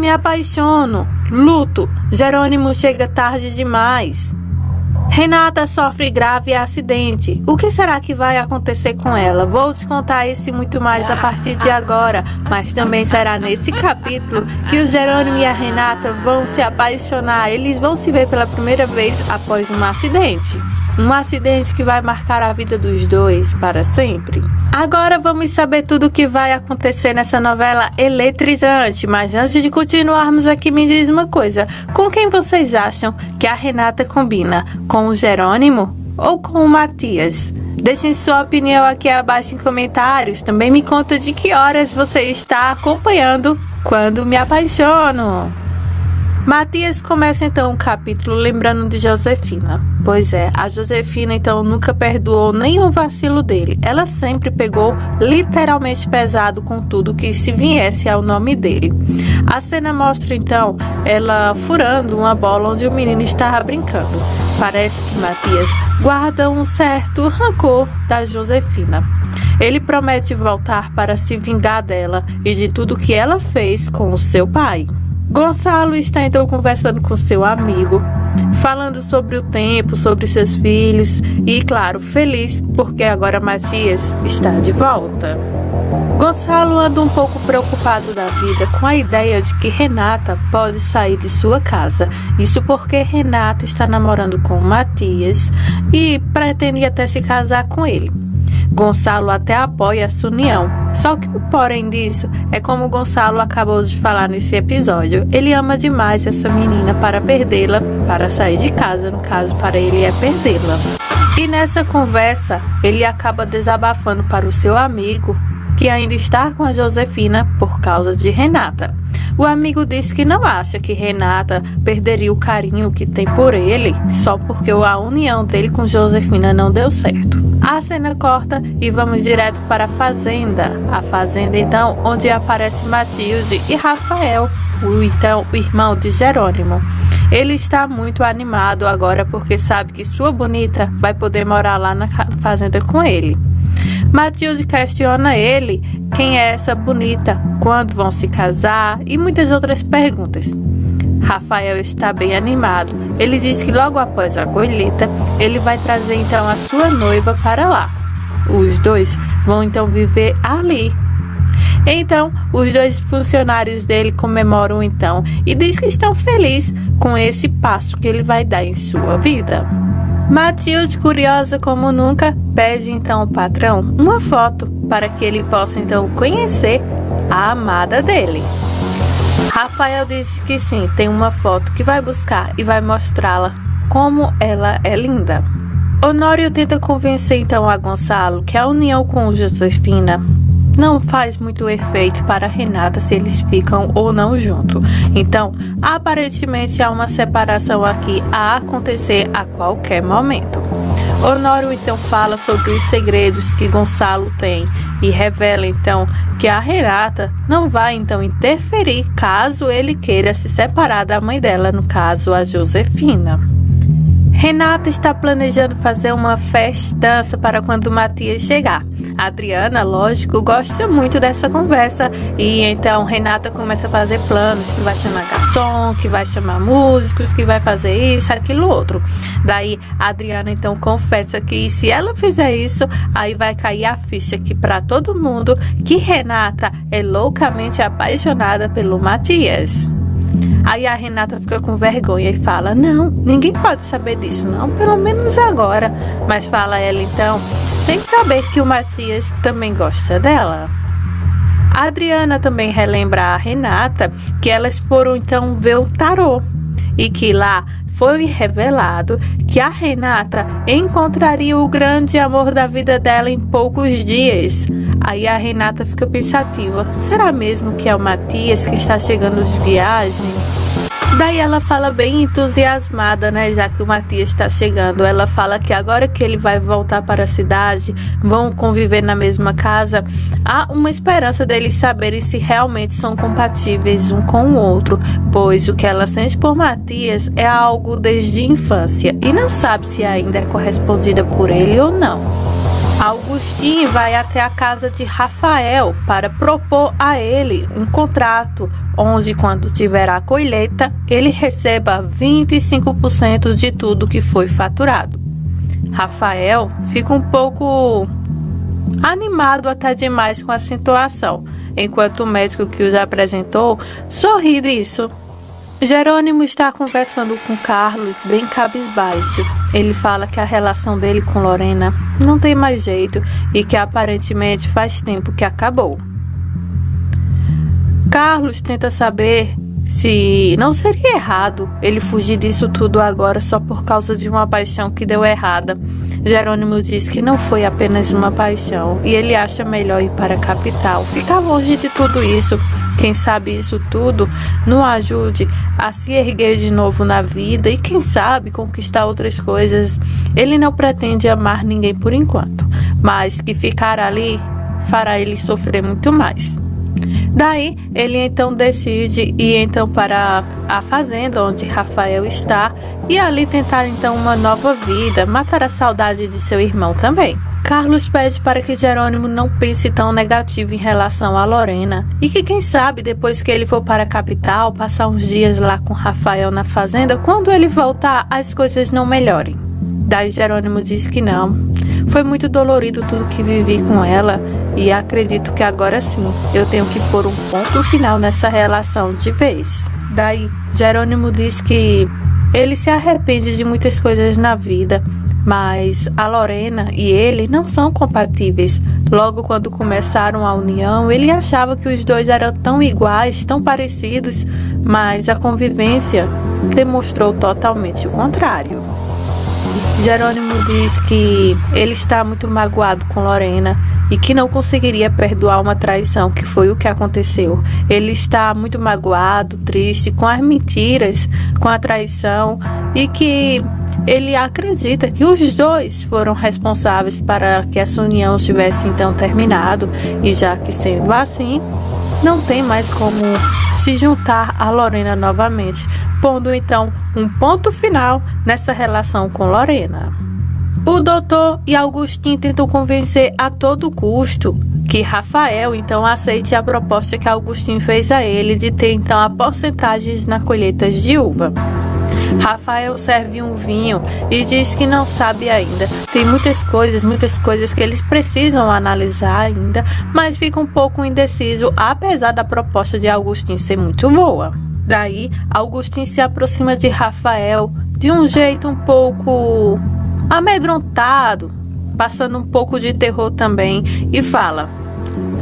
me apaixono. Luto. Jerônimo chega tarde demais. Renata sofre grave acidente. O que será que vai acontecer com ela? Vou te contar isso e muito mais a partir de agora. Mas também será nesse capítulo que o Jerônimo e a Renata vão se apaixonar. Eles vão se ver pela primeira vez após um acidente. Um acidente que vai marcar a vida dos dois para sempre. Agora vamos saber tudo o que vai acontecer nessa novela eletrizante. Mas antes de continuarmos aqui, me diz uma coisa. Com quem vocês acham que a Renata combina? Com o Jerônimo ou com o Matias? Deixem sua opinião aqui abaixo em comentários. Também me conta de que horas você está acompanhando Quando Me Apaixono. Matias começa então o capítulo lembrando de Josefina. Pois é, a Josefina então nunca perdoou nenhum vacilo dele. Ela sempre pegou literalmente pesado com tudo que se viesse ao nome dele. A cena mostra então ela furando uma bola onde o menino estava brincando. Parece que Matias guarda um certo rancor da Josefina. Ele promete voltar para se vingar dela e de tudo que ela fez com o seu pai. Gonçalo está então conversando com seu amigo, falando sobre o tempo, sobre seus filhos e, claro, feliz porque agora Matias está de volta. Gonçalo anda um pouco preocupado da vida com a ideia de que Renata pode sair de sua casa. Isso porque Renata está namorando com Matias e pretende até se casar com ele. Gonçalo até apoia essa união. Só que o porém disso é como Gonçalo acabou de falar nesse episódio. Ele ama demais essa menina para perdê-la, para sair de casa, no caso, para ele é perdê-la. E nessa conversa, ele acaba desabafando para o seu amigo, que ainda está com a Josefina por causa de Renata. O amigo diz que não acha que Renata perderia o carinho que tem por ele só porque a união dele com Josefina não deu certo. A cena corta e vamos direto para a fazenda. A fazenda então onde aparece Matilde e Rafael, o irmão de Jerônimo. Ele está muito animado agora porque sabe que sua bonita vai poder morar lá na fazenda com ele. Matilde questiona ele quem é essa bonita, quando vão se casar e muitas outras perguntas. Rafael está bem animado. Ele diz que logo após a colheita, ele vai trazer então a sua noiva para lá. Os dois vão então viver ali. Então, os dois funcionários dele comemoram então e diz que estão felizes com esse passo que ele vai dar em sua vida. Matilde, curiosa como nunca, pede então ao patrão uma foto para que ele possa então conhecer a amada dele. Rafael disse que sim, tem uma foto que vai buscar e vai mostrá-la como ela é linda. Honório tenta convencer então a Gonçalo que a união com Josefina não faz muito efeito para Renata se eles ficam ou não juntos. Então, aparentemente há uma separação aqui a acontecer a qualquer momento. Honório então fala sobre os segredos que Gonçalo tem e revela então que a Renata não vai então interferir caso ele queira se separar da mãe dela, no caso a Josefina. Renata está planejando fazer uma festança para quando Matias chegar. A Adriana, lógico, gosta muito dessa conversa e então Renata começa a fazer planos que vai chamar garçom, que vai chamar músicos, que vai fazer isso, aquilo, outro. Daí a Adriana então confessa que se ela fizer isso, aí vai cair a ficha aqui para todo mundo que Renata é loucamente apaixonada pelo Matias. Aí a Renata fica com vergonha e fala: não, ninguém pode saber disso não, pelo menos agora. Mas fala ela então, sem saber que o Matias também gosta dela. A Adriana também relembra a Renata que elas foram então ver o tarô e que lá foi revelado que a Renata encontraria o grande amor da vida dela em poucos dias. Aí a Renata fica pensativa, será mesmo que é o Matias que está chegando de viagem? Daí ela fala bem entusiasmada, né, já que o Matias está chegando. Ela fala que agora que ele vai voltar para a cidade, vão conviver na mesma casa, há uma esperança deles saberem se realmente são compatíveis um com o outro, pois o que ela sente por Matias é algo desde a infância e não sabe se ainda é correspondida por ele ou não. Augustinho vai até a casa de Rafael para propor a ele um contrato, onde quando tiver a colheita, ele receba 25% de tudo que foi faturado. Rafael fica um pouco animado até demais com a situação, enquanto o médico que os apresentou sorri disso. Jerônimo está conversando com Carlos bem cabisbaixo. Ele fala que a relação dele com Lorena não tem mais jeito e que aparentemente faz tempo que acabou. Carlos tenta saber se não seria errado ele fugir disso tudo agora só por causa de uma paixão que deu errada. Jerônimo diz que não foi apenas uma paixão e ele acha melhor ir para a capital, ficar longe de tudo isso. Quem sabe isso tudo não ajude a se erguer de novo na vida e quem sabe conquistar outras coisas. Ele não pretende amar ninguém por enquanto, mas que ficar ali fará ele sofrer muito mais. Daí ele então decide ir então para a fazenda onde Rafael está e ali tentar então uma nova vida, matar a saudade de seu irmão também. Carlos pede para que Jerônimo não pense tão negativo em relação a Lorena e que quem sabe depois que ele for para a capital, passar uns dias lá com Rafael na fazenda, quando ele voltar as coisas não melhorem. Daí Jerônimo diz que não. Foi muito dolorido tudo que vivi com ela e acredito que agora sim eu tenho que pôr um ponto final nessa relação de vez. Daí Jerônimo diz que ele se arrepende de muitas coisas na vida, mas a Lorena e ele não são compatíveis. Logo quando começaram a união, ele achava que os dois eram tão iguais, tão parecidos, mas a convivência demonstrou totalmente o contrário. Jerônimo diz que ele está muito magoado com Lorena e que não conseguiria perdoar uma traição, que foi o que aconteceu. Ele está muito magoado, triste com as mentiras, com a traição e que ele acredita que os dois foram responsáveis para que essa união tivesse então terminado e já que sendo assim, não tem mais como se juntar a Lorena novamente, pondo então um ponto final nessa relação com Lorena. O doutor e Augustinho tentam convencer a todo custo que Rafael então aceite a proposta que Augustinho fez a ele de ter então a porcentagens na colheita de uva. Rafael serve um vinho e diz que não sabe ainda. Tem muitas coisas que eles precisam analisar ainda, mas fica um pouco indeciso, apesar da proposta de Augustinho ser muito boa. Daí, Augustinho se aproxima de Rafael de um jeito um pouco amedrontado, passando um pouco de terror também, e fala: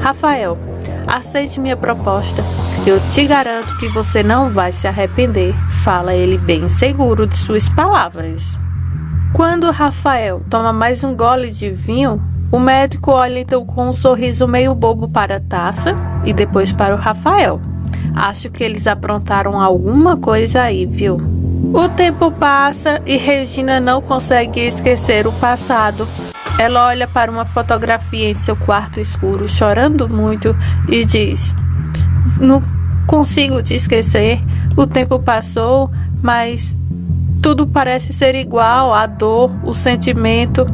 Rafael, aceite minha proposta. Eu te garanto que você não vai se arrepender, fala ele bem seguro de suas palavras. Quando Rafael toma mais um gole de vinho, o médico olha então com um sorriso meio bobo para a taça e depois para o Rafael. Acho que eles aprontaram alguma coisa aí, viu? O tempo passa e Regina não consegue esquecer o passado. Ela olha para uma fotografia em seu quarto escuro, chorando muito, e diz: não consigo te esquecer, o tempo passou, mas tudo parece ser igual, a dor, o sentimento.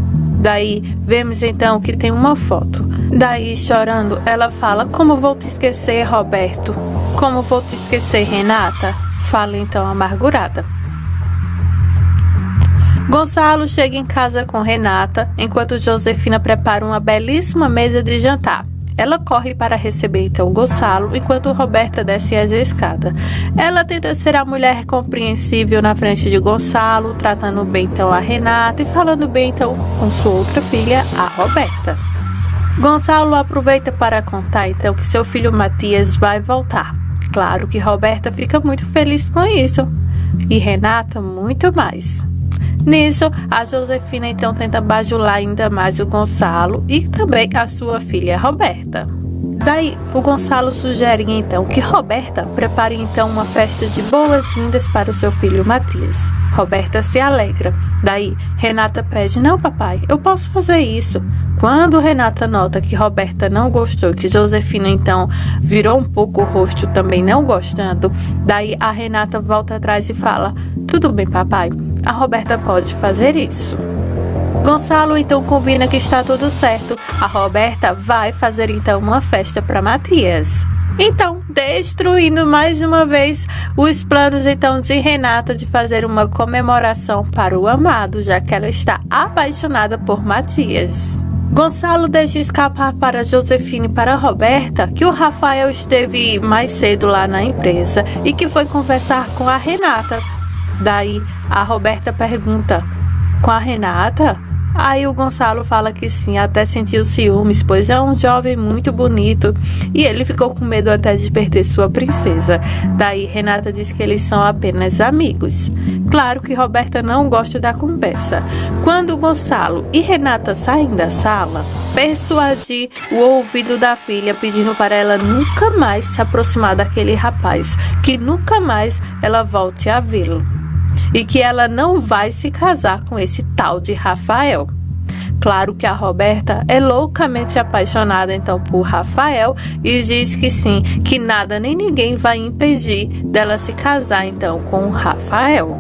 Daí vemos então que tem uma foto. Daí, chorando, ela fala: como vou te esquecer, Roberto? Como vou te esquecer, Renata? Fala então amargurada. Gonçalo chega em casa com Renata, enquanto Josefina prepara uma belíssima mesa de jantar. Ela corre para receber então Gonçalo, enquanto Roberta desce as escadas. Ela tenta ser a mulher compreensível na frente de Gonçalo, tratando bem então a Renata e falando bem então com sua outra filha, a Roberta. Gonçalo aproveita para contar então que seu filho Matias vai voltar. Claro que Roberta fica muito feliz com isso, e Renata muito mais. Nisso, a Josefina então tenta bajular ainda mais o Gonçalo e também a sua filha Roberta. Daí, o Gonçalo sugere então que Roberta prepare então uma festa de boas-vindas para o seu filho Matias. Roberta se alegra. Daí, Renata pede: não, papai, eu posso fazer isso. Quando Renata nota que Roberta não gostou, que Josefina então virou um pouco o rosto também não gostando, daí a Renata volta atrás e fala: tudo bem, papai, a Roberta pode fazer isso. Gonçalo então combina que está tudo certo. A Roberta vai fazer então uma festa para Matias. Então, destruindo mais uma vez os planos então de Renata de fazer uma comemoração para o amado, já que ela está apaixonada por Matias. Gonçalo deixa escapar para Josefina e para Roberta que o Rafael esteve mais cedo lá na empresa e que foi conversar com a Renata. Daí a Roberta pergunta: com a Renata? Aí o Gonçalo fala que sim, até sentiu ciúmes, pois é um jovem muito bonito e ele ficou com medo até de perder sua princesa. Daí Renata diz que eles são apenas amigos. Claro que Roberta não gosta da conversa. Quando Gonçalo e Renata saem da sala, persuade o ouvido da filha pedindo para ela nunca mais se aproximar daquele rapaz, que nunca mais ela volte a vê-lo. E que ela não vai se casar com esse tal de Rafael. Claro que a Roberta é loucamente apaixonada então por Rafael e diz que sim, que nada nem ninguém vai impedir dela se casar então com o Rafael.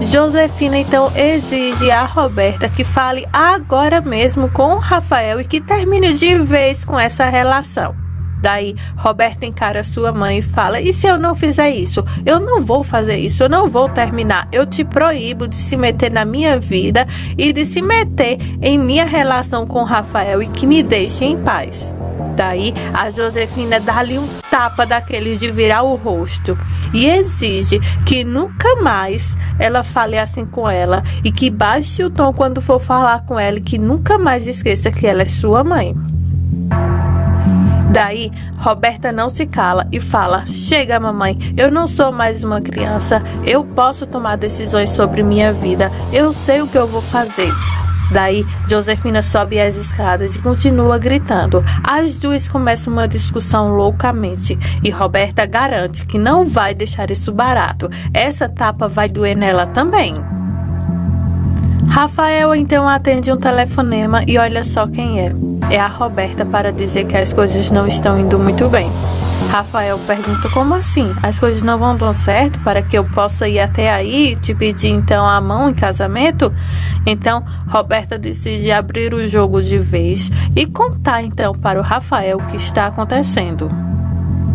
Josefina então exige a Roberta que fale agora mesmo com o Rafael e que termine de vez com essa relação. Daí, Roberta encara sua mãe e fala: e se eu não fizer isso? Eu não vou fazer isso, eu não vou terminar. Eu te proíbo de se meter na minha vida e de se meter em minha relação com o Rafael e que me deixe em paz. Daí, a Josefina dá-lhe um tapa daqueles de virar o rosto e exige que nunca mais ela fale assim com ela e que baixe o tom quando for falar com ela e que nunca mais esqueça que ela é sua mãe. Daí, Roberta não se cala e fala: chega, mamãe, eu não sou mais uma criança, eu posso tomar decisões sobre minha vida, eu sei o que eu vou fazer. Daí, Josefina sobe as escadas e continua gritando. As duas começam uma discussão loucamente e Roberta garante que não vai deixar isso barato, essa tapa vai doer nela também. Rafael então atende um telefonema e olha só quem é. É a Roberta para dizer que as coisas não estão indo muito bem. Rafael pergunta: como assim? As coisas não vão dar certo para que eu possa ir até aí e te pedir então a mão em casamento? Então Roberta decide abrir o jogo de vez e contar então para o Rafael o que está acontecendo.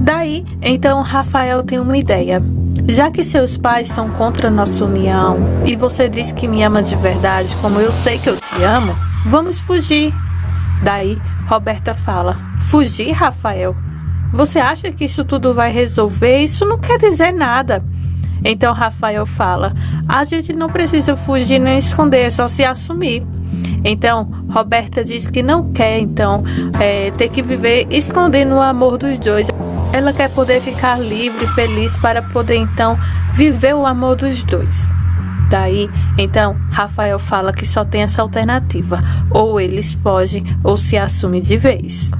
Daí, então Rafael tem uma ideia. Já que seus pais são contra nossa união e você diz que me ama de verdade, como eu sei que eu te amo, vamos fugir. Daí, Roberta fala: fugir, Rafael? Você acha que isso tudo vai resolver? Isso não quer dizer nada. Então, Rafael fala: a gente não precisa fugir nem esconder, é só se assumir. Então, Roberta diz que não quer, então, ter que viver escondendo o amor dos dois. Ela quer poder ficar livre, feliz, para poder, então, viver o amor dos dois. Daí, então, Rafael fala que só tem essa alternativa. Ou eles fogem, ou se assume de vez.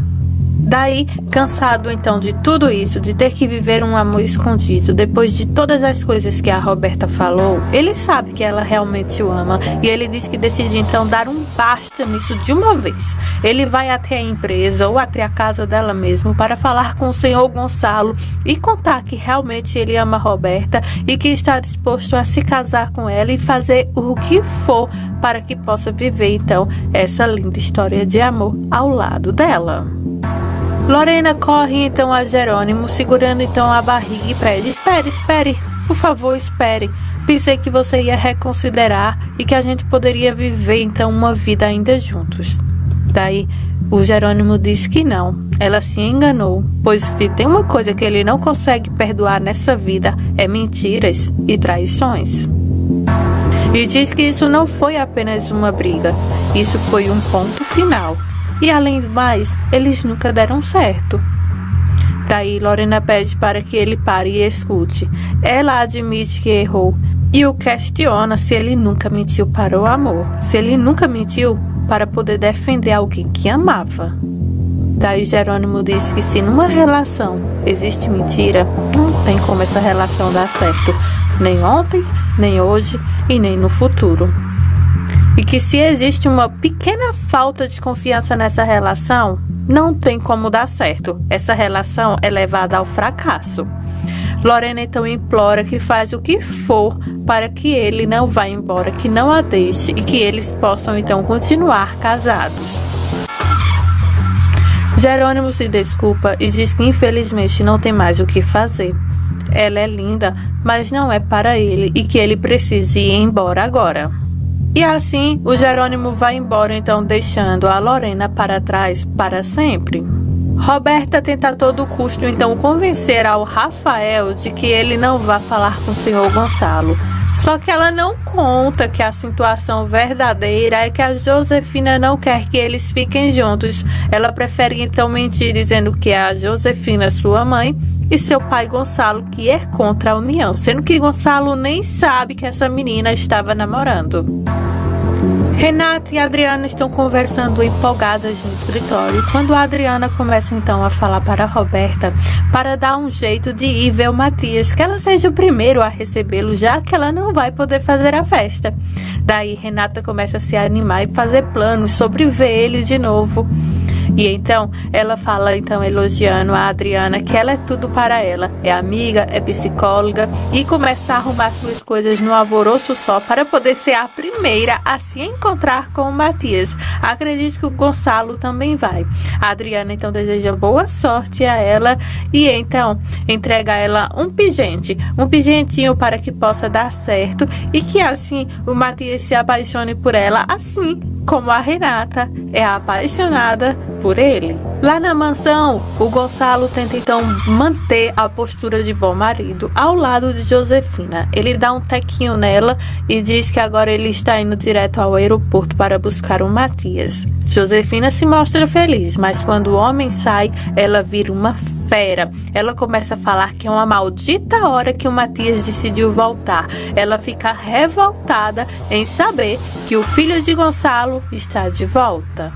Daí, cansado então de tudo isso, de ter que viver um amor escondido, depois de todas as coisas que a Roberta falou, ele sabe que ela realmente o ama e ele diz que decide então dar um basta nisso de uma vez. Ele vai até a empresa ou até a casa dela mesmo para falar com o senhor Gonçalo e contar que realmente ele ama a Roberta e que está disposto a se casar com ela e fazer o que for para que possa viver então essa linda história de amor ao lado dela. Lorena corre então a Jerônimo, segurando então a barriga e pede: espere, por favor, espere. Pensei que você ia reconsiderar e que a gente poderia viver então uma vida ainda juntos. Daí o Jerônimo diz que não, ela se enganou, pois se tem uma coisa que ele não consegue perdoar nessa vida é mentiras e traições. E diz que isso não foi apenas uma briga, isso foi um ponto final. E além do mais, eles nunca deram certo. Daí Lorena pede para que ele pare e escute. Ela admite que errou e o questiona se ele nunca mentiu para o amor, se ele nunca mentiu para poder defender alguém que amava. Daí Jerônimo diz que se numa relação existe mentira, não tem como essa relação dar certo, nem ontem, nem hoje e nem no futuro. E que se existe uma pequena falta de confiança nessa relação, não tem como dar certo. Essa relação é levada ao fracasso. Lorena então implora que faz o que for para que ele não vá embora, que não a deixe e que eles possam então continuar casados. Jerônimo se desculpa e diz que infelizmente não tem mais o que fazer. Ela é linda, mas não é para ele e que ele precisa ir embora agora. E assim, o Jerônimo vai embora então deixando a Lorena para trás para sempre. Roberta tenta a todo custo então convencer ao Rafael de que ele não vá falar com o senhor Gonçalo. Só que ela não conta que a situação verdadeira é que a Josefina não quer que eles fiquem juntos. Ela prefere então mentir dizendo que é a Josefina, sua mãe, e seu pai Gonçalo que é contra a união, sendo que Gonçalo nem sabe que essa menina estava namorando. Renata e Adriana estão conversando empolgadas no escritório, quando a Adriana começa então a falar para a Roberta para dar um jeito de ir ver o Matias, que ela seja o primeiro a recebê-lo, já que ela não vai poder fazer a festa. Daí Renata começa a se animar e fazer planos sobre ver ele de novo. E então ela fala então elogiando a Adriana que ela é tudo para ela, é amiga, é psicóloga e começa a arrumar suas coisas no alvoroço só para poder ser a primeira a se encontrar com o Matias. Acredito que o Gonçalo também vai. A Adriana então deseja boa sorte a ela e então entrega a ela um pigentinho para que possa dar certo e que assim o Matias se apaixone por ela, assim como a Renata é apaixonada por ele. Lá na mansão, o Gonçalo tenta então manter a postura de bom marido ao lado de Josefina. Ele dá um tequinho nela e diz que agora ele está indo direto ao aeroporto para buscar o Matias. Josefina se mostra feliz, mas quando o homem sai, ela vira uma fera. Ela começa a falar que é uma maldita hora que o Matias decidiu voltar. Ela fica revoltada em saber que o filho de Gonçalo está de volta.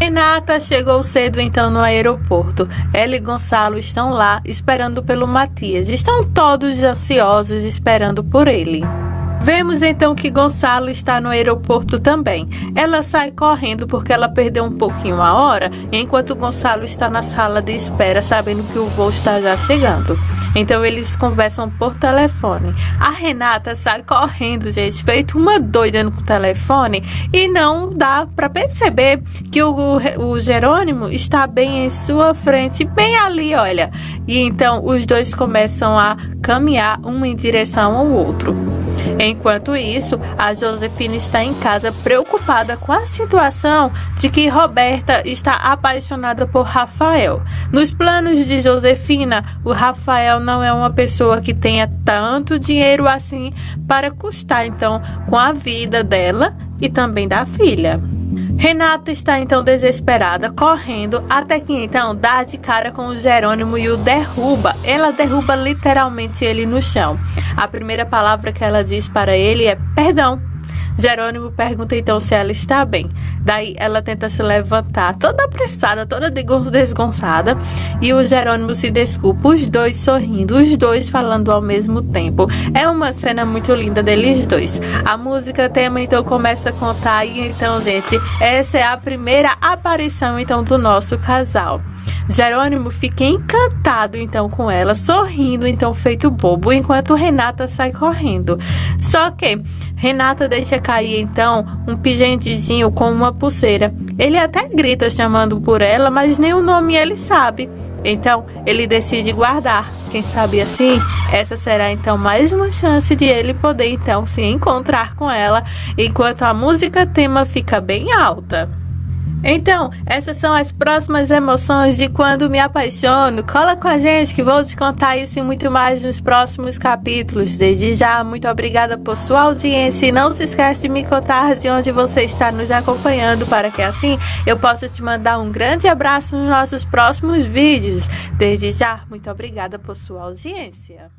Renata chegou cedo então no aeroporto. Ela e Gonçalo estão lá esperando pelo Matias. Estão todos ansiosos esperando por ele. Vemos então que Gonçalo está no aeroporto também. Ela sai correndo porque ela perdeu um pouquinho a hora, enquanto Gonçalo está na sala de espera, sabendo que o voo está já chegando. Então eles conversam por telefone. A Renata sai correndo, gente, feito uma doida no telefone, e não dá para perceber que o Jerônimo está bem em sua frente, bem ali, olha. E então os dois começam a caminhar um em direção ao outro. Enquanto isso, a Josefina está em casa preocupada com a situação de que Roberta está apaixonada por Rafael. Nos planos de Josefina, o Rafael não é uma pessoa que tenha tanto dinheiro assim para custar então com a vida dela e também da filha. Renata está então desesperada, correndo, até que então dá de cara com o Jerônimo e o derruba. Ela derruba literalmente ele no chão. A primeira palavra que ela diz para ele é perdão. Jerônimo pergunta então se ela está bem. Daí ela tenta se levantar, toda apressada, toda desgonçada, e o Jerônimo se desculpa, os dois sorrindo, os dois falando ao mesmo tempo. É uma cena muito linda deles dois. A música tema então começa a contar e então, gente, essa é a primeira aparição então do nosso casal. Jerônimo fica encantado então com ela, sorrindo então feito bobo, enquanto Renata sai correndo. Só que Renata deixa cair então um pingentezinho com uma pulseira. Ele até grita chamando por ela, mas nem o nome ele sabe. Então ele decide guardar. Quem sabe assim, essa será então mais uma chance de ele poder então se encontrar com ela, enquanto a música tema fica bem alta. Então, essas são as próximas emoções de Quando Me Apaixono. Cola com a gente que vou te contar isso e muito mais nos próximos capítulos. Desde já, muito obrigada por sua audiência e não se esquece de me contar de onde você está nos acompanhando, para que assim eu possa te mandar um grande abraço nos nossos próximos vídeos. Desde já, muito obrigada por sua audiência.